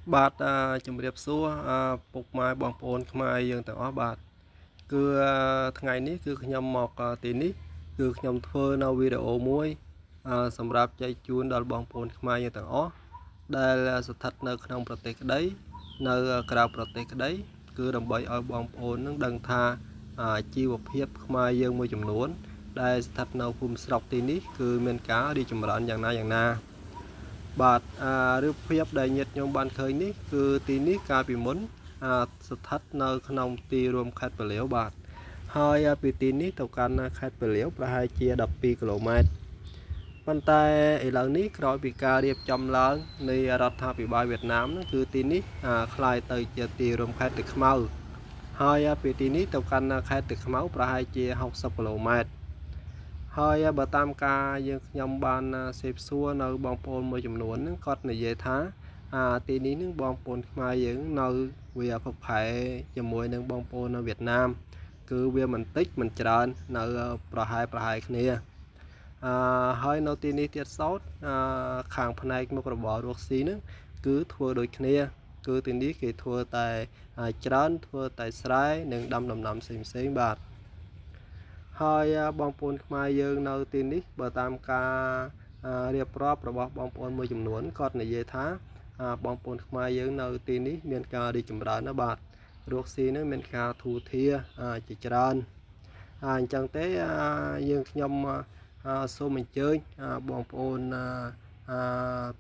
បាទជំរាបសួរពុកម៉ែបងប្អូនខ្មែរយើងទាំងអស់បាទគឺថ្ងៃនេះគឺខ្ញុំមកទីនេះគឺខ្ញុំធ្វើនៅវីដេអូមួយសម្រាប់ចែកជូនដល់បងប្អូនខ្មែរយើងទាំងអស់ដែលស្ថិតនៅក្នុងប្រទេសក្តីនៅក្រៅប្រទេសក្តីគឺដើម្បីឲ្យបងប្អូននឹងដឹងថាជីវភាពខ្មែរយើងមួយចំនួនដែលស្ថិតនៅភូមិស្រុកទីនេះគឺមានការរីកចម្រើនយ៉ាងណាបាទរូបភាពដែលញាតិញោមបានឃើញនេះគឺទីនេះកាលពីមុនស្ថិតនៅក្នុងទីរួមខេត្តពលាវបាទហើយពីទីនេះទៅកាន់ខេត្តពលាវប្រហែលជា12គីឡូម៉ែត្រប៉ុន្តែឥឡូវនេះក្រោយពីការរៀបចំឡើងនៃរដ្ឋាភិបាលវៀតណាមនោះគឺទីនេះคล้ายទៅជាទីរួមខេត្តទឹកខ្មៅហើយពីទីនេះទៅកាន់ខេត្តទឹកខ្មៅប្រហែលជា60គីឡូម៉ែត្រហើយបើតាមការយើងខ្ញុំបានសេពសួរនៅបងប្អូនមួយចំនួនហ្នឹងគាត់និយាយថាទីនេះនឹងបងប្អូនខ្មែរយើងនៅវាផុសផែជាមួយនឹងបងប្អូននៅវៀតណាមគឺវាមិនតិចមិនច្រើននៅប្រហែលគ្នាហើយនៅទីនេះទៀតសោតខាងផ្នែកមុខរបររកស៊ីហ្នឹងគឺធ្វើដូចគ្នាគឺទីនេះគេធ្វើតែច្រើនធ្វើតែស្រែនិងដាំដំណាំផ្សេងបាទហើយបងប្អូនខ្មែរយើងនៅទីនេះបើតាមការរៀបរាប់របស់បងប្អូនមួយចំនួនគាត់និយាយថាបងប្អូនខ្មែរយើងនៅទីនេះមានការរីកចម្រើនណាបាទរកស៊ីនឹងមានការធូរធារជាច្រើនអញ្ចឹងទេយើងខ្ញុំសូមអញ្ជើញបងប្អូន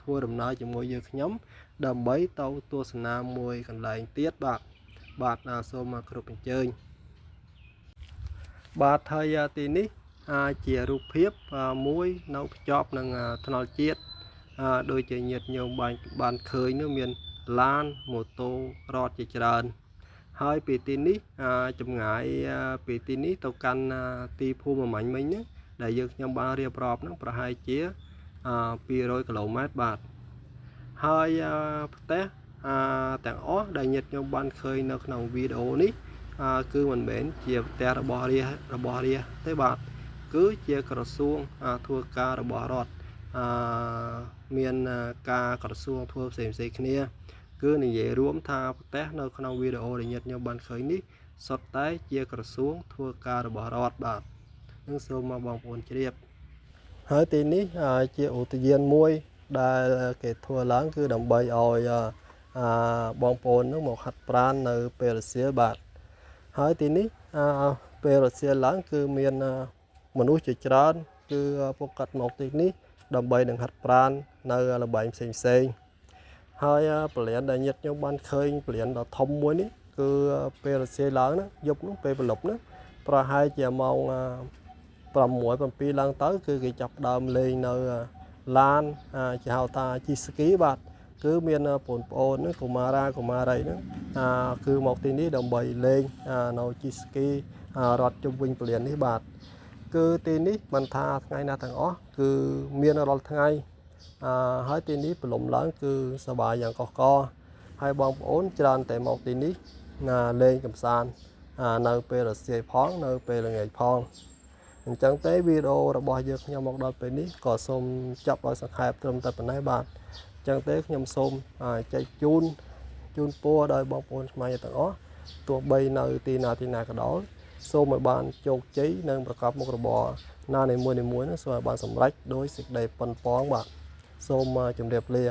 ធ្វើដំណើរជាមួយយើងខ្ញុំដើម្បីទៅទស្សនាមួយកន្លែងទៀតបាទសូមគ្រប់អញ្ជើញបាទហើយទីនេះជារូបភាពមួយនៅភ្ជាប់នឹងថ្នល់ជាតិដោយជាញាតិញោមបានឃើញនោះមានឡានម៉ូតូរត់ជាច្រើនហើយពីទីនេះចម្ងាយពីទីនេះទៅកាន់ទីភូមិមាញ់មិញហ្នឹងដែលយើងខ្ញុំបានរៀបរាប់ហ្នឹងប្រហែលជា200គីឡូម៉ែត្របាទហើយផ្ទះទាំងអស់ដែលញាតិញោមបានឃើញនៅក្នុងវីដេអូនេះគឺមិនមែនជាផ្ទះរបស់រាជទេបាទគឺជាក្រសួងធ្វើការរបស់រដ្ឋមានការក្រសួងធ្វើផ្សេងគ្នាគឺនិយាយរួមថាផ្ទះនៅក្នុងវីដេអូដែលញាតិញោមបានឃើញនេះសុទ្ធតែជាក្រសួងធ្វើការរបស់រដ្ឋបាទនឹងសូមមកបងប្អូនជ្រាបហើយទីនេះជាឧទ្យានមួយដែលគេធ្វើឡើងគឺដើម្បីឲ្យបងប្អូននឹងមកហាត់ប្រាណនៅពេលរសៀលបាទហើយទីនេះពេលរសៀលឡើងគឺមានមនុស្សជាច្រើនគឺពួកគាត់មកទីនេះដើម្បីនឹងហាត់ប្រាណនៅល្បែងផ្សេងហើយពលានដែលញាតិញោមបានឃើញពលានដ៏ធំមួយនេះគឺពេលរសៀលឡើងណាយប់នោះពេលព្រលប់នោះប្រហែលជាម៉ោង6 7ឡើងទៅគឺគេចាប់ដើមលេងនៅឡានជាហៅថាជីស្គីបាទគឺមានបងប្អូនហ្នឹងកុមារីហ្នឹងគឺមកទីនេះដើម្បីលេងនៅជីស្គីរត់ជុំវិញពលាននេះបាទគឺទីនេះមិនថាថ្ងៃណាទាំងអស់គឺមានរាល់ថ្ងៃហើយទីនេះប្រឡំឡើងគឺសប្បាយយ៉ាងកកកហើយបងប្អូនច្រើនតែមកទីនេះលេងកម្សាន្តនៅពេលរសៀលផងនៅពេលល្ងាចផងអញ្ចឹងទេវីដេអូរបស់យើងខ្ញុំមកដល់ពេលនេះក៏សូមចាប់ឲ្យសង្ខេបត្រឹមតែប៉ុណ្ណេះបាទអញ្ចឹងទេខ្ញុំសូមចែកជូនពរដល់បងប្អូនខ្មែរទាំងអស់ទោះបីនៅទីណាក៏ដោយសូមឲ្យបានជោគជ័យនិងប្រកបមុខរបរណានីមួយនោះសូមឲ្យបានសម្រេចដោយសេចក្តីប៉ុនប៉ងបាទសូមជម្រាបលា